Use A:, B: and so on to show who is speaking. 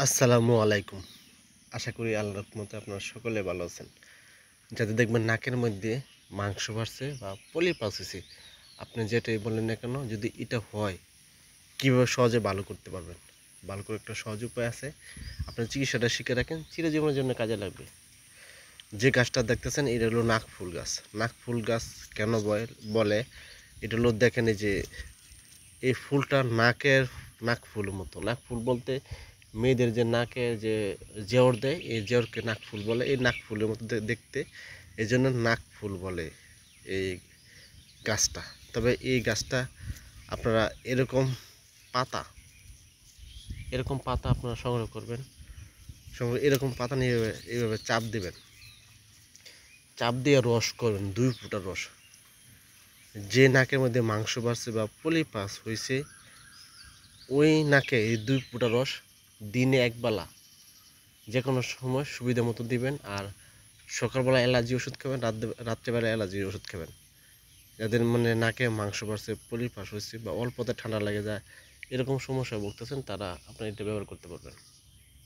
A: আসসালামু আলাইকুম। আশা করি আল্লাহর রহমতে আপনারা সকলে ভালো আছেন। যাদের দেখবেন নাকের মধ্যে মাংস বাড়ছে বা পলিপ আছে, আপনি যেটাই বলেন না কেন, যদি এটা হয় কীভাবে সহজে ভালো করতে পারবেন, ভালো করে একটা সহজ উপায় আছে। আপনার চিকিৎসাটা শিখে রাখেন, চিরজীবনের জন্য কাজে লাগবে। যে গাছটা দেখতেছেন এটা হলো নাকফুল গাছ। নাকফুল গাছ কেন বলে, এটা হলো দেখেন এই যে এই ফুলটা নাকফুলের মতো। নাকফুল বলতে মেয়েদের যে নাকে যে জেওর দেয়, এই জেওরকে নাকফুল বলে। এই নাকফুলের মতো দেখতে, এই জন্য নাকফুল বলে এই গাছটা। তবে এই গাছটা আপনারা পাতা এরকম পাতা আপনারা সংগ্রহ করবেন। এরকম পাতা নিয়ে এইভাবে চাপ দিবেন, চাপ দিয়ে রস করবেন 2 ফোঁটা রস। যে নাকের মধ্যে মাংস বাড়ছে বা পলিপাস হয়েছে, ওই নাকে এই 2 ফোঁটা রস দিনে একবেলা যে কোনো সময় সুবিধা মতো দিবেন। আর সকালবেলা অ্যালার্জি ওষুধ খাবেন, রাত্রেবেলা অ্যালার্জি ওষুধ খাবেন। যাদের মানে নাকে মাংস বাড়ছে, পলিপাস হয়েছে বা অল্পতে ঠান্ডা লেগে যায়, এরকম সমস্যায় ভুগতেছেন, তারা আপনার এটা ব্যবহার করতে পারবেন।